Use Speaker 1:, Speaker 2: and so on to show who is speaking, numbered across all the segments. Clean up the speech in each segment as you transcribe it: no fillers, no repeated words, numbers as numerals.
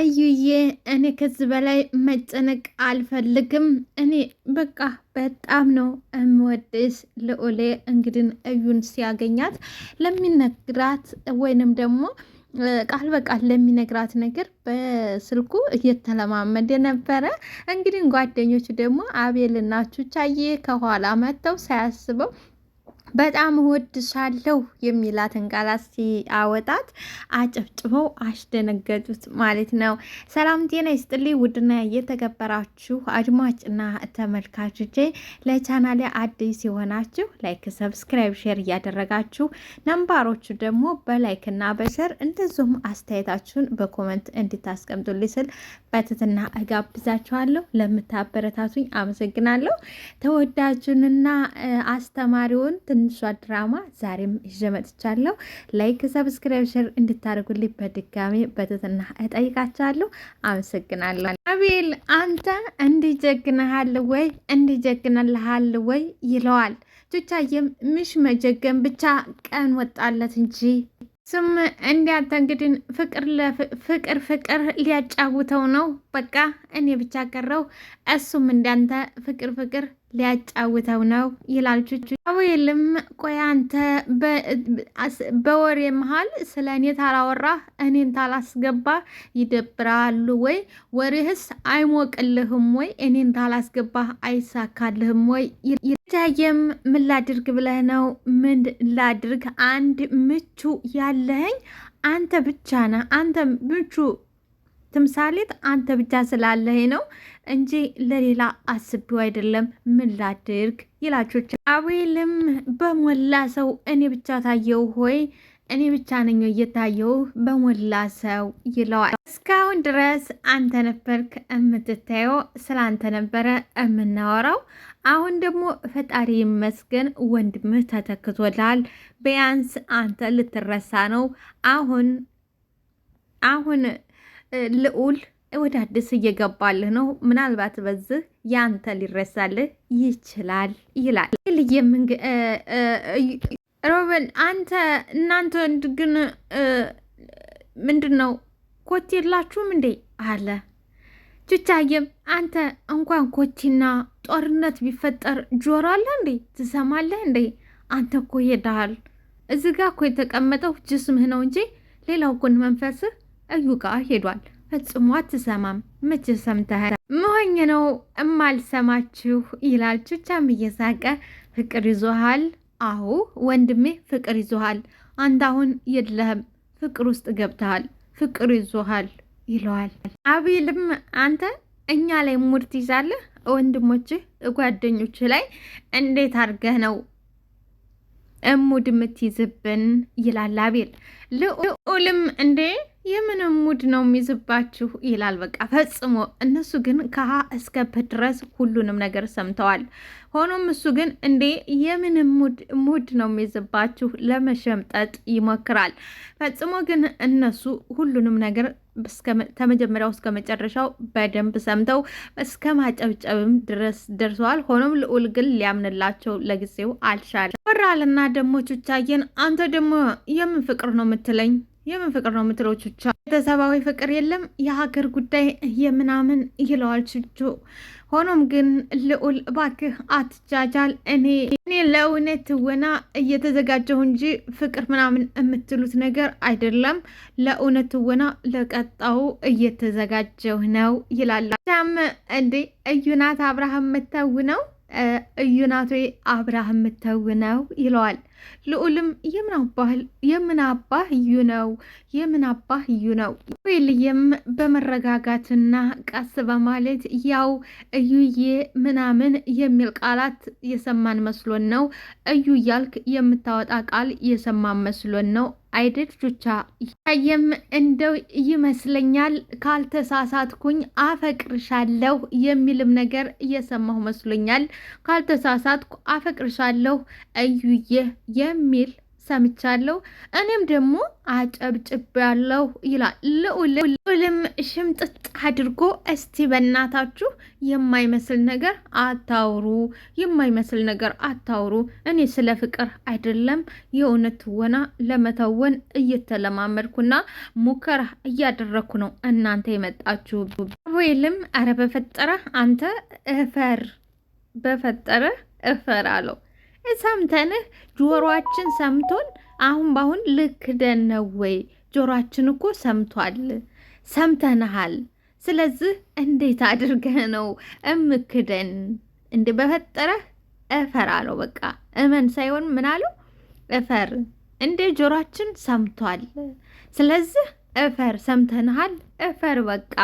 Speaker 1: እዩዬ እኔ ከዚህ በላይ መጨነቅ አልፈልግም። እኔ በቃ በጣም ነው እምወድሽ። ልዑሌ እንግዲህ እዩን ሲያገኛት ለሚነግራት ወይንም ደግሞ ቃል በቃል ለሚነግራት ነገር በስልኩ እየተለማመደ ነበረ። እንግዲህ ጓደኞቹ ደግሞ አቤልና ቹቻዬ ከኋላ መጥተው ሳያስበው በጣም እወድሻለሁ የሚላትን ቃላት ሲያወጣት አጨብጭበው አስደነገጡት ማለት ነው። ሰላም ጤና ይስጥልኝ ውድና የተከበራችሁ አድማጭና ተመልካቾቼ ለቻናሌ አዲስ የሆናችሁ ላይክ፣ ሰብስክራይብ፣ ሼር እያደረጋችሁ ነምባሮቹ ደግሞ በላይክና በሸር እንደዚሁም አስተያየታችሁን በኮመንት እንድታስቀምጡልኝ ስል በትህትና እጋብዛችኋለሁ። ለምታበረታቱኝ አመሰግናለሁ። ተወዳጁንና አስተማሪውን ትንሿ ድራማ ዛሬም ይዤ መጥቻለሁ። ላይክ፣ ሰብስክራይብ፣ ሼር እንድታደርጉልኝ በድጋሚ በትህትና እጠይቃችኋለሁ። አመሰግናለሁ። አቤል አንተ እንዲጀግነሃል ወይ እንዲጀግነልሃል ወይ ይለዋል። ቹቻዬም ምሽ መጀገን ብቻ ቀን ወጣለት እንጂ ስም እንዲያንተ እንግዲህ ፍቅር ሊያጫውተው ነው። በቃ እኔ ብቻ ቀረው፣ እሱም እንዳንተ ፍቅር ሊያጫውተው ነው ይላል ቹቹ። አቤልም ቆይ አንተ በወሬ መሀል ስለ እኔ ታላወራህ እኔን ታላስገባ ይደብራሉ ወይ? ወሬህስ አይሞቅልህም ወይ? እኔን ታላስገባህ አይሳካልህም ወይ? ጃየም ምን ላድርግ ብለህ ነው? ምን ላድርግ? አንድ ምቹ ያለኸኝ አንተ ብቻ ነህ። አንተ ምቹ ትምሳሌት አንተ ብቻ ስላለህ ነው እንጂ ለሌላ አስቤው አይደለም። ምን ላድርግ ይላችሁ። አቤልም በሞላ ሰው እኔ ብቻ ታየው ሆይ? እኔ ብቻ ነኝ እየታየው በሞላ ሰው ይለዋል። እስካሁን ድረስ አንተ ነበርክ የምትታየው፣ ስለ አንተ ነበረ የምናወራው። አሁን ደግሞ ፈጣሪ ይመስገን ወንድምህ ተተክቶላል። ቢያንስ አንተ ልትረሳ ነው። አሁን ልዑል ወደ አዲስ እየገባልህ ነው። ምናልባት በዚህ ያንተ ሊረሳልህ ይችላል ይላል። ሮበል እናንተ ግን ምንድን ነው ኮቴ የላችሁም እንዴ አለ። ቹቻዬም አንተ እንኳን ኮቴና ጦርነት ቢፈጠር ጆሮ አለ እንዴ? ትሰማለህ እንዴ? አንተ እኮ ሄደሃል። እዚህ ጋ እኮ የተቀመጠው ጅስምህ ነው እንጂ ሌላው ጎን መንፈስህ እዩ ጋር ሄዷል። ፈጽሞ አትሰማም። መቼ ሰምተህ መሆኝ ነው እማልሰማችሁ ይላል። ቹቻም እየሳቀ ፍቅር ይዞሃል? አዎ ወንድሜ ፍቅር ይዞሃል። አንተ አሁን የለህም፣ ፍቅር ውስጥ ገብተሃል። ፍቅር ይዞሃል ይለዋል። አቤልም አንተ እኛ ላይ ሙድ ትይዛለህ፣ ወንድሞችህ ጓደኞች ላይ እንዴት አድርገህ ነው ሙድ የምትይዝብን ይላል አቤል። ልዑልም እንዴ የምን ሙድ ነው የሚይዝባችሁ ይላል። በቃ ፈጽሞ እነሱ ግን ከሀ እስከ ፐ ድረስ ሁሉንም ነገር ሰምተዋል። ሆኖም እሱ ግን እንዴ የምን ሙድ ነው የሚይዝባችሁ ለመሸምጠጥ ይሞክራል። ፈጽሞ ግን እነሱ ሁሉንም ነገር ከመጀመሪያው እስከ መጨረሻው በደንብ ሰምተው እስከ ማጨብጨብም ድረስ ደርሰዋል። ሆኖም ልዑል ግን ሊያምንላቸው ለጊዜው አልቻለም። ወራልና ደግሞ ቹቻዬን አንተ ደግሞ የምን ፍቅር ነው የምትለኝ? የምን ፍቅር ነው የምትለው? ቹቻ ቤተሰባዊ ፍቅር የለም የሀገር ጉዳይ የምናምን ይለዋል ቹቹ። ሆኖም ግን ልዑል እባክህ አትጃጃል። እኔ ለእውነት ትወና እየተዘጋጀሁ እንጂ ፍቅር ምናምን የምትሉት ነገር አይደለም። ለእውነት ትወና ለቀጣው እየተዘጋጀሁ ነው ይላል። ም እንዴ እዩናት አብርሃም የምተውነው እዩናቶ አብርሃም የምተውነው ይለዋል። ልዑልም የምን አባህ እዩ ነው? የምን አባህ እዩ ነው? ዌልየም በመረጋጋትና ቀስ በማለት ያው እዩዬ ምናምን የሚል ቃላት የሰማን መስሎን ነው። እዩ እያልክ የምታወጣ ቃል የሰማን መስሎን ነው አይደል ቹቻ? ይታየም እንደው ይመስለኛል ካልተሳሳትኩኝ አፈቅርሻለሁ የሚልም ነገር እየሰማሁ መስሎኛል። ካልተሳሳትኩ አፈቅርሻለሁ እዩዬ የሚል ሰምቻለሁ፣ እኔም ደግሞ አጨብጭቤያለሁ ይላል። ልዑልም ሽምጥጥ አድርጎ እስቲ በእናታችሁ የማይመስል ነገር አታውሩ፣ የማይመስል ነገር አታውሩ። እኔ ስለ ፍቅር አይደለም የእውነት ትወና ለመተወን እየተለማመድኩና ሙከራ እያደረግኩ ነው እናንተ የመጣችሁ። አቤልም አረ በፈጠረ አንተ እፈር፣ በፈጠረ እፈር አለው። ሰምተንህ ጆሮአችን ሰምቶን አሁን በአሁን ልክደን ነው ወይ? ጆሮአችን እኮ ሰምቷል፣ ሰምተንሃል። ስለዚህ እንዴት አድርገህ ነው እምክደን? እንደ በፈጠረህ እፈር አለው። በቃ እመን ሳይሆን ምን አለው? እፈር። እንደ ጆሮአችን ሰምቷል፣ ስለዚህ እፈር። ሰምተንሃል፣ እፈር በቃ።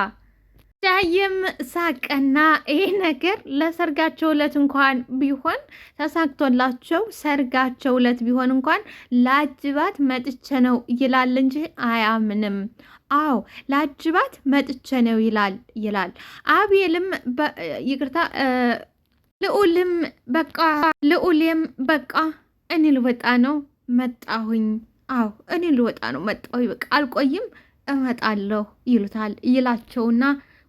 Speaker 1: ዳይም ሳቀና ይህ ነገር ለሰርጋቸው ዕለት እንኳን ቢሆን ተሳክቶላቸው ሰርጋቸው ዕለት ቢሆን እንኳን ለአጅባት መጥቼ ነው ይላል እንጂ አያምንም። አዎ ለአጅባት መጥቼ ነው ይላል። አቤልም ይቅርታ ልዑልም በቃ እኔ ልወጣ ነው መጣሁኝ። አዎ እኔ ልወጣ ነው መጣሁኝ፣ በቃ አልቆይም እመጣለሁ ይላቸውና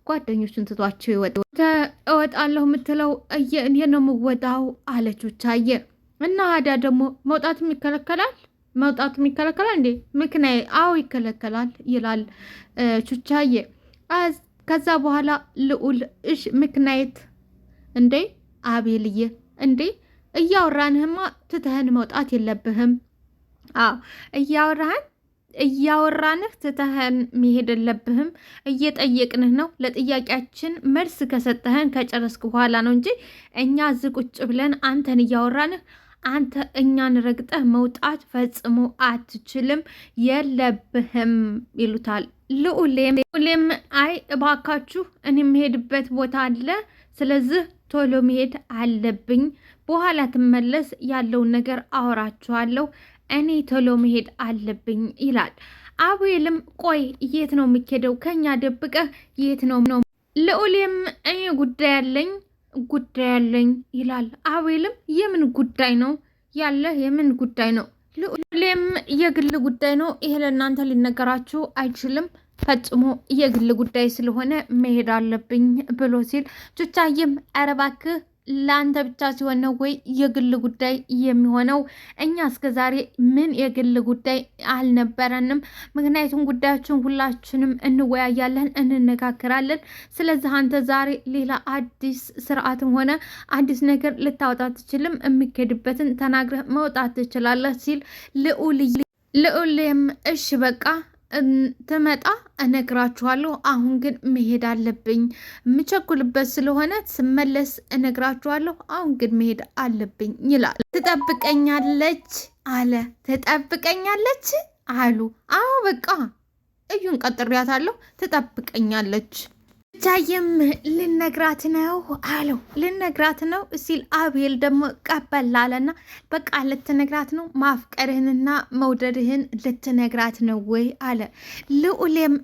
Speaker 1: ጓደኞቹን ትቷቸው እወጣለሁ የምትለው እኔ ነው የምወጣው አለች ቹቻዬ። እና አዳ ደግሞ መውጣትም ይከለከላል እንዴ? ምክንያት አዎ ይከለከላል ይላል ቹቻዬ። ከዛ በኋላ ልዑል እሽ ምክንያት እንዴ? አቤልዬ እንዴ እያወራንህማ ትተህን መውጣት የለብህም። አዎ እያወራንህ ትተህን መሄድ የለብህም። እየጠየቅንህ ነው። ለጥያቄያችን መልስ ከሰጠህን ከጨረስክ በኋላ ነው እንጂ እኛ እዚህ ቁጭ ብለን አንተን እያወራንህ አንተ እኛን ረግጠህ መውጣት ፈጽሞ አትችልም፣ የለብህም ይሉታል። ልዑሌም አይ እባካችሁ እኔ የምሄድበት ቦታ አለ፣ ስለዚህ ቶሎ መሄድ አለብኝ፣ በኋላ ትመለስ ያለውን ነገር አወራችኋለሁ፣ እኔ ቶሎ መሄድ አለብኝ ይላል። አቤልም ቆይ የት ነው የምትሄደው? ከኛ ደብቀህ የት ነው? ልዑልም እኔ ጉዳይ አለኝ ይላል። አቤልም የምን ጉዳይ ነው ያለህ? የምን ጉዳይ ነው? ልዑልም የግል ጉዳይ ነው፣ ይሄ ለእናንተ ሊነገራችሁ አይችልም፣ ፈጽሞ የግል ጉዳይ ስለሆነ መሄድ አለብኝ ብሎ ሲል ቹቻዬም ኧረ እባክህ ለአንተ ብቻ ሲሆን ነው ወይ የግል ጉዳይ የሚሆነው? እኛ እስከ ዛሬ ምን የግል ጉዳይ አልነበረንም። ምክንያቱም ጉዳያችን ሁላችንም እንወያያለን፣ እንነጋገራለን። ስለዚህ አንተ ዛሬ ሌላ አዲስ ስርዓትም ሆነ አዲስ ነገር ልታወጣ ትችልም፣ የሚኬድበትን ተናግረህ መውጣት ትችላለህ ሲል ልዑልም እሺ በቃ ትመጣ እነግራችኋለሁ። አሁን ግን መሄድ አለብኝ፣ የምቸኩልበት ስለሆነ ስመለስ እነግራችኋለሁ። አሁን ግን መሄድ አለብኝ ይላል። ትጠብቀኛለች አለ። ትጠብቀኛለች አሉ። አዎ በቃ እዩን ቀጥሬያታለሁ፣ ትጠብቀኛለች። ቻየም ልነግራት ነው አለው። ልነግራት ነው ሲል አቤል ደግሞ ቀበል አለና በቃ ልትነግራት ነው? ማፍቀርህንና መውደድህን ልትነግራት ነው ወይ አለ። ልዑሌም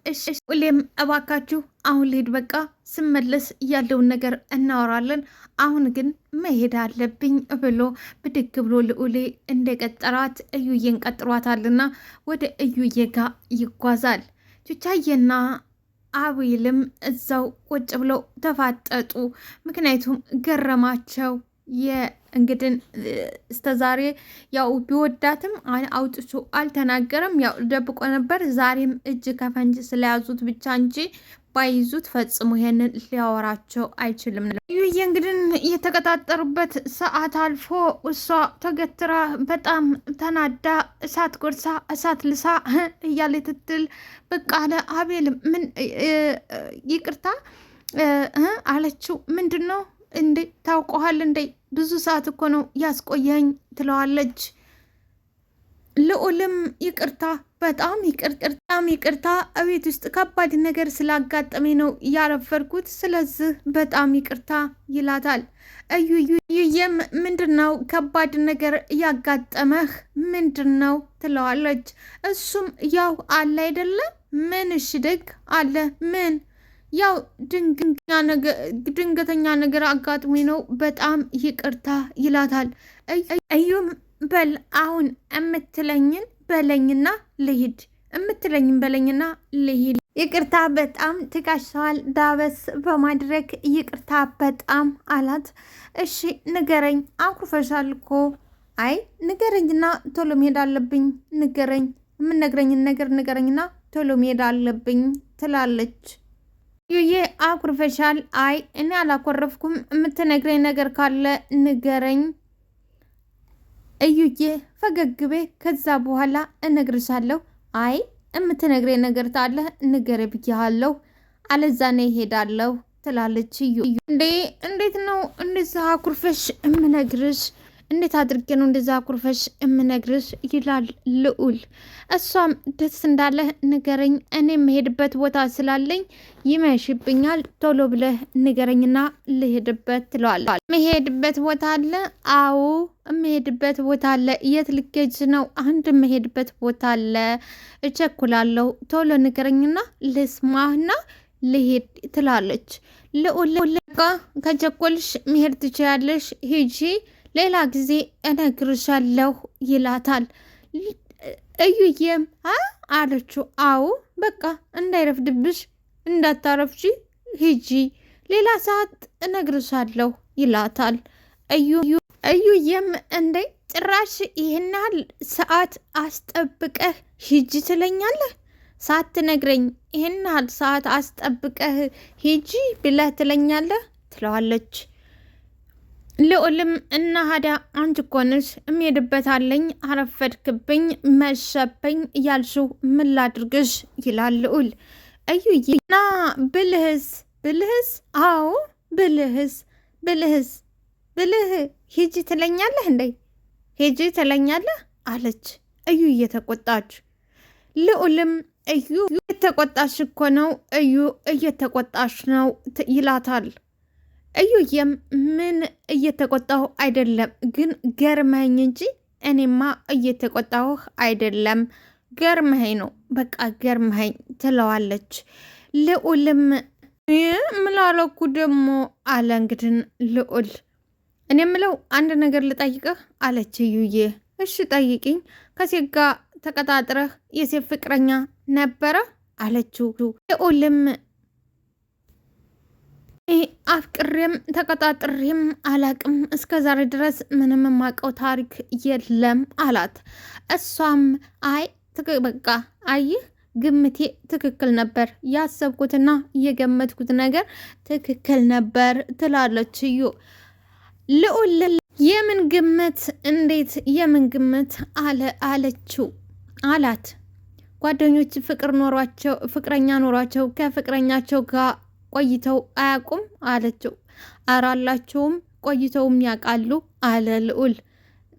Speaker 1: እባካችሁ አሁን ልሂድ፣ በቃ ስመለስ ያለውን ነገር እናወራለን፣ አሁን ግን መሄድ አለብኝ ብሎ ብድግ ብሎ ልዑሌ እንደቀጠራት እዩዬን ቀጥሯታልና ወደ እዩዬ ጋር ይጓዛል። ቹቻዬና አቤልም እዛው ቁጭ ብለው ተፋጠጡ። ምክንያቱም ገረማቸው። እንግዲህ እስተዛሬ ያው ቢወዳትም አውጥቶ አልተናገረም፣ ያው ደብቆ ነበር። ዛሬም እጅ ከፈንጅ ስለያዙት ብቻ እንጂ ባይዙት ፈጽሞ ይሄንን ሊያወራቸው አይችልም። ይህ እንግዲህ የተቀጣጠሩበት ሰዓት አልፎ እሷ ተገትራ በጣም ተናዳ እሳት ጎርሳ እሳት ልሳ እያለ ትትል ብቅ አለ። አቤልም ምን ይቅርታ አለችው። ምንድን ነው እንዴ? ታውቀዋል እንዴ? ብዙ ሰዓት እኮ ነው ያስቆየኝ ትለዋለች። ልዑልም ይቅርታ፣ በጣም ይቅርታ፣ እቤት ውስጥ ከባድ ነገር ስላጋጠመኝ ነው ያረፈርኩት፣ ስለዚህ በጣም ይቅርታ ይላታል። እዩዬም ምንድን ነው ከባድ ነገር ያጋጠመህ ምንድን ነው ትለዋለች። እሱም ያው አለ አይደለም ምን እሺ ደግ አለ ምን ያው ድንገተኛ ነገር አጋጥሞኝ ነው፣ በጣም ይቅርታ ይላታል። እዩም በል አሁን እምትለኝን በለኝና ልሂድ፣ እምትለኝን በለኝና ልሂድ። ይቅርታ በጣም ትጋሻዋል ዳበስ በማድረግ ይቅርታ በጣም አላት። እሺ ንገረኝ፣ አኩርፈሻል እኮ። አይ ንገረኝና ቶሎ መሄድ አለብኝ፣ ንገረኝ፣ የምነግረኝን ነገር ንገረኝና ቶሎ መሄድ አለብኝ ትላለች። ዩዬ አኩርፈሻል። አይ እኔ አላኮረፍኩም፣ የምትነግረኝ ነገር ካለ ንገረኝ። እዩዬ ፈገግቤ፣ ከዛ በኋላ እነግርሻለሁ። አይ የምትነግረኝ ነገር ታለ ንገረ ብያለሁ፣ አለዛ ነው እሄዳለሁ ትላለች። እዩ እንዴት ነው እንደዛ አኩርፈሽ እምነግርሽ? እንዴት አድርጌ ነው እንደዛ አኩርፈሽ እምነግርሽ? ይላል ልዑል። እሷም ደስ እንዳለ ንገረኝ፣ እኔ የምሄድበት ቦታ ስላለኝ ይመሽብኛል፣ ቶሎ ብለህ ንገረኝና ልሄድበት ትለዋለች። የምሄድበት ቦታ አለ? አዎ የምሄድበት ቦታ አለ። የት ልትሄጂ ነው? አንድ የምሄድበት ቦታ አለ፣ እቸኩላለሁ፣ ቶሎ ንገረኝና ልስማህና ልሄድ ትላለች። ልዑል ከቸኮልሽ መሄድ ትችያለሽ፣ ሂጂ፣ ሌላ ጊዜ እነግርሻለሁ ይላታል። እዩዬም አለችው። አዎ በቃ እንዳይረፍድብሽ፣ እንዳታረፍጂ፣ ሂጂ፣ ሌላ ሰዓት እነግርሻለሁ ይላታል። እዩዬም እንዴ ጭራሽ ይህን ያህል ሰዓት አስጠብቀህ ሂጂ ትለኛለህ? ሳትነግረኝ ይህን ያህል ሰዓት አስጠብቀህ ሂጂ ብለህ ትለኛለህ? ትለዋለች። ልዑልም እና ሀዲያ አንቺ እኮ ነሽ እምሄድበት አለኝ፣ አረፈድክብኝ፣ መሸብኝ እያልሽው ምን ላድርግሽ? ይላል ልዑል። እዩዬ እና ብልህስ? አዎ ብልህ ሂጂ ትለኛለህ እንዴ? ሂጂ ትለኛለህ አለች እዩ እየተቆጣች። ልዑልም እዩ እየተቆጣሽ እኮ ነው፣ እዩ እየተቆጣሽ ነው ይላታል። እዩዬም ምን እየተቆጣሁ አይደለም፣ ግን ገርመኝ እንጂ እኔማ እየተቆጣሁህ አይደለም፣ ገርመኝ ነው፣ በቃ ገርመኝ ትለዋለች። ልዑልም ምን አለኩ ደግሞ አለ። እንግዲህ ልዑል እኔ የምለው አንድ ነገር ልጠይቅህ አለች እዩዬ። እሺ ጠይቂኝ። ከሴት ጋር ተቀጣጥረህ የሴት ፍቅረኛ ነበረ አለችው። ልዑልም አፍቅሬም ተቀጣጥሬም አላቅም፣ እስከ ዛሬ ድረስ ምንም የማውቀው ታሪክ የለም አላት። እሷም አይ በቃ አይህ ግምቴ ትክክል ነበር፣ ያሰብኩትና የገመትኩት ነገር ትክክል ነበር ትላለች እዩ። ልዑል የምን ግምት? እንዴት የምን ግምት አለችው አላት። ጓደኞች ፍቅረኛ ኖሯቸው ከፍቅረኛቸው ጋር ቆይተው አያውቁም አለችው። አራላቸውም ቆይተውም ያውቃሉ አለ ልዑል።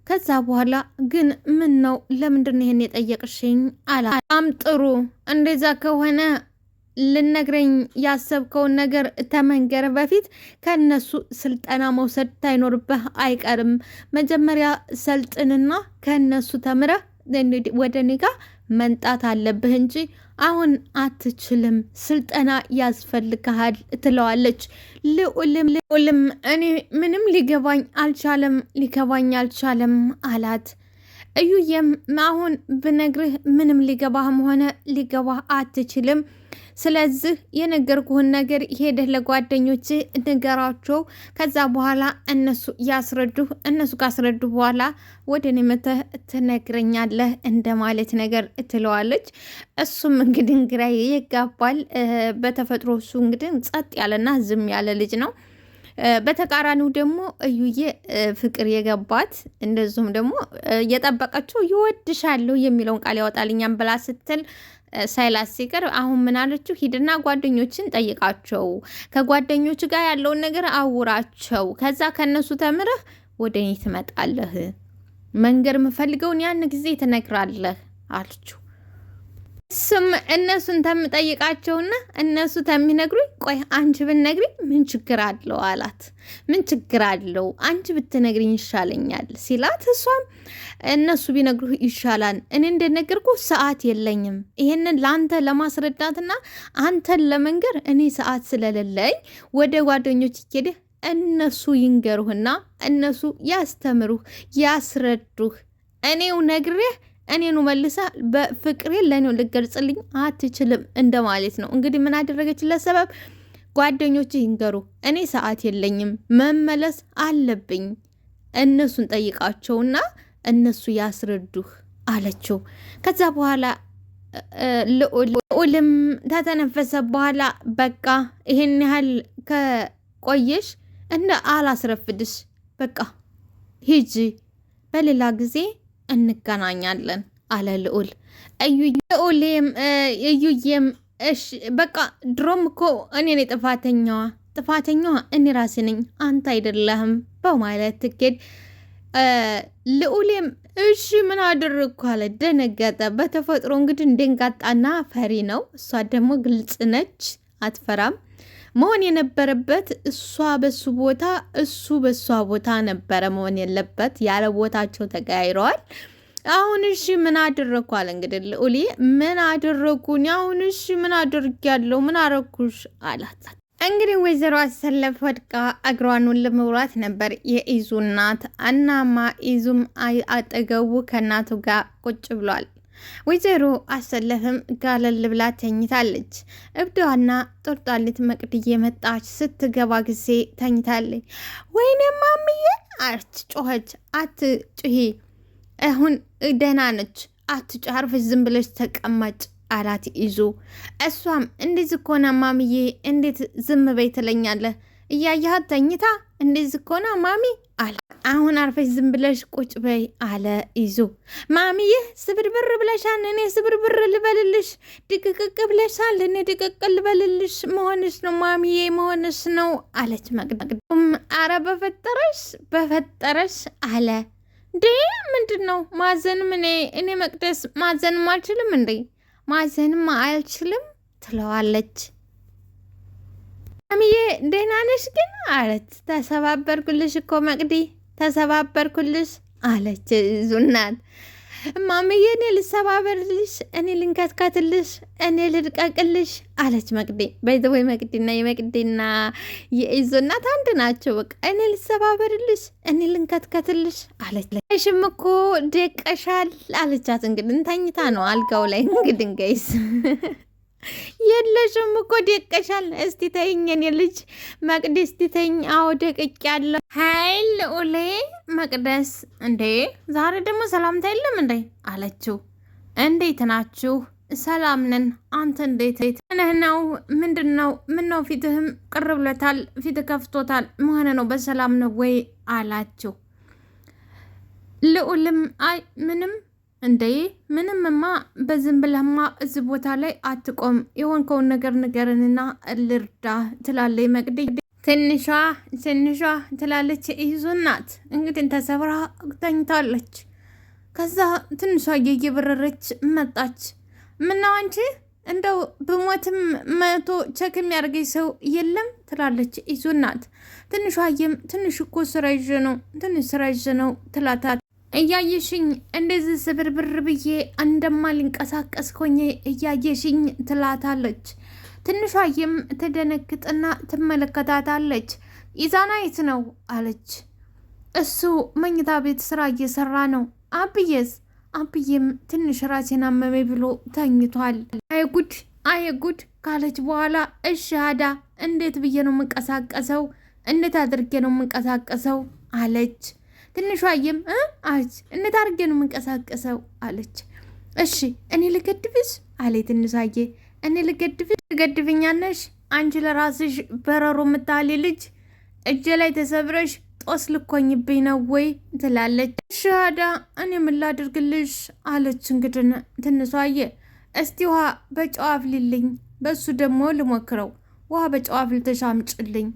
Speaker 1: ከዛ በኋላ ግን ምን ነው ለምንድን ይሄን የጠየቅሽኝ አላት። በጣም ጥሩ፣ እንደዛ ከሆነ ልነግረኝ ያሰብከውን ነገር ተመንገር በፊት ከነሱ ስልጠና መውሰድ ታይኖርብህ አይቀርም። መጀመሪያ ሰልጥንና ከነሱ ተምረህ ወደ እኔ ጋ መንጣት አለብህ እንጂ አሁን አትችልም፣ ስልጠና ያስፈልግሃል ትለዋለች። ልዑልም እኔ ምንም ሊገባኝ አልቻለም አላት። እዩዬም አሁን ብነግርህ ምንም ሊገባህም ሆነ ሊገባህ አትችልም። ስለዚህ የነገርኩህን ነገር ሄደህ ለጓደኞች ንገራቸው። ከዛ በኋላ እነሱ ያስረዱህ። እነሱ ካስረዱ በኋላ ወደ እኔ መተህ ትነግረኛለህ እንደማለት ነገር ትለዋለች። እሱም እንግዲህ ግራ ይጋባል። በተፈጥሮ እሱ እንግዲህ ጸጥ ያለና ዝም ያለ ልጅ ነው። በተቃራኒው ደግሞ እዩዬ ፍቅር የገባት እንደዚሁም ደግሞ የጠበቀችው ይወድሻለሁ የሚለውን ቃል ያወጣልኛም ብላ ስትል ሳይላስ ሲቀር አሁን ምን አለችው? ሂድና ጓደኞችን ጠይቃቸው፣ ከጓደኞች ጋር ያለውን ነገር አውራቸው፣ ከዛ ከነሱ ተምረህ ወደ እኔ ትመጣለህ፣ መንገር የምፈልገውን ያን ጊዜ ትነግራለህ አለችው። እሱም እነሱን ተምጠይቃቸውና እነሱ ተሚነግሩኝ፣ ቆይ አንቺ ብትነግሪኝ ምን ችግር አለው አላት። ምን ችግር አለው አንቺ ብትነግሪኝ ይሻለኛል ሲላት፣ እሷም እነሱ ቢነግሩ ይሻላል፣ እኔ እንደነገርኩ ሰዓት የለኝም፣ ይሄንን ለአንተ ለማስረዳትና አንተን ለመንገር እኔ ሰዓት ስለሌለኝ ወደ ጓደኞች ሄደህ እነሱ ይንገሩህና እነሱ ያስተምሩህ ያስረዱህ እኔው ነግሬህ እኔኑ መልሳ በፍቅሬ ለኔው ልገልጽልኝ አትችልም እንደማለት ነው። እንግዲህ ምን አደረገችለት ሰበብ ጓደኞች ይንገሩ፣ እኔ ሰዓት የለኝም መመለስ አለብኝ፣ እነሱን ጠይቃቸውና እነሱ ያስረዱህ አለችው። ከዛ በኋላ ልዑልም ተተነፈሰ በኋላ በቃ ይሄን ያህል ከቆየሽ እንደ አላስረፍድሽ፣ በቃ ሂጂ፣ በሌላ ጊዜ እንገናኛለን አለ ልዑል። እዩዬም እሺ በቃ ድሮም እኮ እኔ ነኝ ጥፋተኛዋ እኔ ራሴ ነኝ አንተ አይደለህም በማለት ትኬድ ልዑሌም እሺ ምን አደረግኩ አለ። ደነገጠ። በተፈጥሮ እንግዲህ እንደንጋጣና ፈሪ ነው። እሷ ደግሞ ግልጽ ነች፣ አትፈራም። መሆን የነበረበት እሷ በሱ ቦታ እሱ በሷ ቦታ ነበረ መሆን የለበት። ያለ ቦታቸው ተቀያይረዋል። አሁን እሺ ምን አደረግኩ አለ። እንግዲህ ልዑሌ ምን አደረግኩኝ? አሁን እሺ ምን አደርጊያለሁ? ምን አረኩሽ አላት። እንግዲህ ወይዘሮ አሰለፍ ወድቃ እግሯን ለመውራት ነበር የኢዙ እናት። እናማ ኢዙም አጠገቡ ከእናቱ ጋር ቁጭ ብሏል። ወይዘሮ አሰለፍም ጋለል ብላ ተኝታለች። እብዷና ጦርጣሊት መቅድዬ መጣች። ስትገባ ጊዜ ተኝታለች። ወይኔ ማምዬ አርች ጮኸች። አትጩሂ፣ አሁን ደህና ነች፣ አትጩሂ፣ አርፈሽ ዝም ብለሽ ተቀመጭ አላት ይዞ። እሷም እንደዚህ ኮና ማሚዬ እንዴት ዝም በይ ትለኛለህ? እያየሃት ተኝታ እንደዚህ ኮና ማሚ አለ። አሁን አርፈሽ ዝም ብለሽ ቁጭ በይ አለ ይዞ። ማሚዬ ስብርብር ብለሻል፣ እኔ ስብርብር ልበልልሽ? ድቅቅቅ ብለሻል፣ እኔ ድቅቅ ልበልልሽ? መሆንሽ ነው ማሚዬ መሆንሽ ነው አለች መቅደም። አረ በፈጠረሽ አለ። እንዴ ምንድን ነው ማዘንም? እኔ መቅደስ ማዘንም አልችልም እንዴ? ማዘንም አልችልም ትለዋለች። ማሚዬ ደህና ነሽ ግን አለች። ተሰባበርኩልሽ እኮ መቅዲ ተሰባበርኩልሽ አለች ዙናት። ማሚዬ እኔ ልሰባበርልሽ፣ እኔ ልንከትከትልሽ፣ እኔ ልድቀቅልሽ አለች መቅዲ። በይዘወይ መቅዲና የመቅዲና የኢዙ እናት አንድ ናቸው። በቃ እኔ ልሰባበርልሽ፣ እኔ ልንከትከትልሽ አለች። ሽም እኮ ደቀሻል አለቻት። እንግዲህ ተኝታ ነው አልጋው ላይ እንግዲህ ገይስ የለሽም እኮ ደቀሻል። እስቲ ተይኝ የኔ ልጅ መቅዲ እስቲ ተይኝ። አዎ ደቅቅ ያለ ሀይል ኦሌ መቅደስ እንዴ ዛሬ ደግሞ ሰላምታ የለም እንዴ አለችው። እንዴት ናችሁ? ሰላም ነን። አንተ እንዴት ነህ? ነው ምንድን ነው? ምን ነው ፊትህም ቅር ብሎታል፣ ፊትህ ከፍቶታል። መሆነ ነው በሰላም ነው ወይ አላችሁ። ልዑልም አይ ምንም እንዴ ምንምማ በዝም ብለህማ እዚህ ቦታ ላይ አትቆም፣ የሆንከውን ነገር ንገርንና ልርዳ ትላለች መቅዲ። ትንሿ ትላለች ይዙ ናት እንግዲህ ተሰብራ ተኝታለች። ከዛ ትንሿ እየበረረች መጣች። ምነው አንቺ እንደው ብሞትም መቶ ቸክ የሚያደርገኝ ሰው የለም ትላለች ይዙ ናት። ትንሿዬም ትንሽ እኮ ትንሽ ስራ ይዤ ነው ትላታት። እያየሽኝ እንደዚህ ስብርብር ብዬ እንደማልንቀሳቀስ ሆኜ እያየሽኝ ትላታለች። ትንሿዬም ትደነግጥና ትመለከታታለች። ኢዛና የት ነው አለች። እሱ መኝታ ቤት ስራ እየሰራ ነው። አብዬም ትንሽ ራሴን አመመኝ ብሎ ተኝቷል። አየጉድ ካለች በኋላ እሺ አዳ እንዴት ብዬ ነው የምንቀሳቀሰው? እንዴት አድርጌ ነው የምንቀሳቀሰው አለች። ትንሿዬም አለች እንዴት አድርጌ ነው የምንቀሳቀሰው አለች። እሺ እኔ ልገድብሽ አለ ትንሿዬ። እኔ ልገድብሽ? ትገድብኛለሽ? አንቺ ለራስሽ በረሮ የምታህል ልጅ እጄ ላይ ተሰብረሽ ጦስ ልኮኝብኝ ነው ወይ ትላለች። እሺ አዳ እኔ ምን ላድርግልሽ አለች። እንግዲህ ትንሿዬ እስቲ ውሃ በጨው አፍሊልኝ፣ በሱ ደግሞ ልሞክረው፣ ውሃ በጨው አፍልተሽ አምጪልኝ።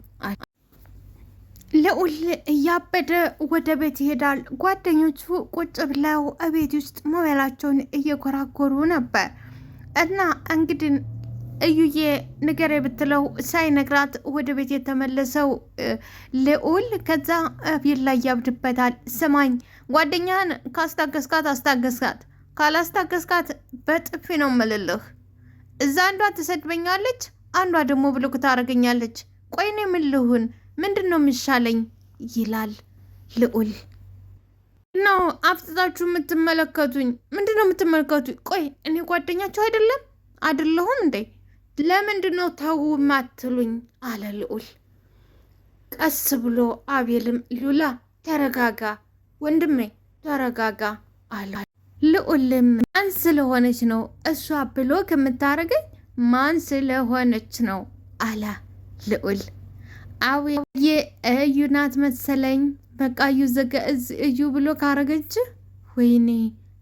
Speaker 1: ልዑል እያበደ ወደ ቤት ይሄዳል። ጓደኞቹ ቁጭ ብለው ቤት ውስጥ ሞባይላቸውን እየኮራኮሩ ነበር እና እንግዲህ እዩዬ ንገሬ ብትለው ሳይነግራት ወደ ቤት የተመለሰው ልዑል ከዛ ቤት ላይ ያብድበታል። ስማኝ ጓደኛህን አስታገስካት፣ ካላስታገስካት በጥፊ ነው መልልህ። እዛ አንዷ ትሰድበኛለች፣ አንዷ ደግሞ ብልኩ ታደርገኛለች። ቆይኔ ምን ልሁን? ምንድን ነው የሚሻለኝ? ይላል ልዑል። ነው አፍጥጣችሁ የምትመለከቱኝ? ምንድን ነው የምትመለከቱኝ? ቆይ እኔ ጓደኛችሁ አይደለሁም እንዴ? ለምንድን ነው ተው ማትሉኝ? አለ ልዑል ቀስ ብሎ። አቤልም ሉላ ተረጋጋ ወንድሜ ተረጋጋ አለ። ልዑልም ማን ስለሆነች ነው እሷ ብሎ ከምታረገኝ ማን ስለሆነች ነው አለ ልዑል። አውዬ እዩ ናት መሰለኝ። በቃ እዩ ብሎ ካረገች ወይኔ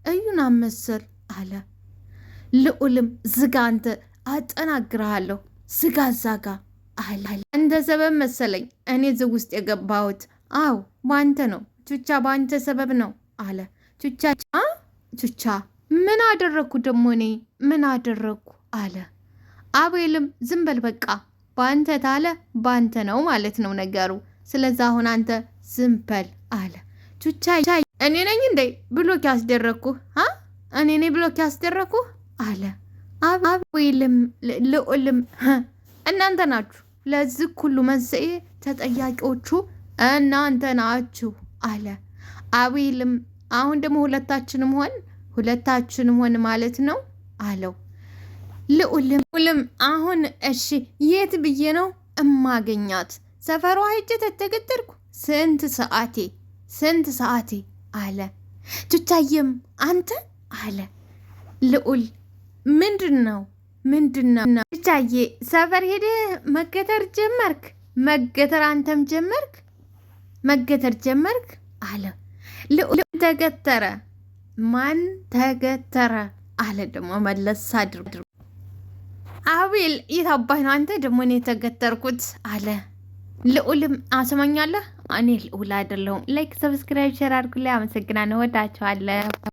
Speaker 1: እዩና መሰል አለ ልዑልም። ዝጋ አንተ አጠናግረሃለሁ፣ ዝጋ ዛጋ አለ። እንደ ሰበብ መሰለኝ እኔ ዝግ ውስጥ የገባሁት። አው በአንተ ነው ቹቻ፣ በአንተ ሰበብ ነው አለ ቹቻ ምን አደረግኩ ደግሞ እኔ ምን አደረግኩ አለ። አቤልም ዝም በል በቃ በአንተ ታለ በአንተ ነው ማለት ነው ነገሩ። ስለዛ አሁን አንተ ዝም በል አለ ቹቻ። እኔ ነኝ እንዴ ብሎክ ያስደረግኩ? እኔ ነኝ ብሎክ ያስደረግኩ አለ አቤልም። ልዑልም እናንተ ናችሁ ለዚህ ሁሉ መንስኤ ተጠያቂዎቹ እናንተ ናችሁ አለ አቤልም። አሁን ደግሞ ሁለታችንም ሆን ማለት ነው አለው ልዑልም። አሁን እሺ የት ብዬ ነው እማገኛት? ሰፈሯ ሄጄ ተተገጠርኩ ስንት ሰዓቴ አለ ቹቻዬም አንተ አለ ልዑል። ምንድን ነው ቹቻዬ? ሰፈር ሄደ መገተር ጀመርክ? አንተም መገተር ጀመርክ አለ ልዑል። ተገተረ? ማን ተገተረ አለ ደግሞ መለስ አድርጎ። አቤል የታባህ ነው አንተ ደግሞ እኔ የተገተርኩት አለ ልዑልም። አሰማኛለህ እኔ ልዑል አይደለሁም። ላይክ ሰብስክራይብ ሼር አድርጉልኝ። አመሰግናለሁ። ወዳችኋለሁ።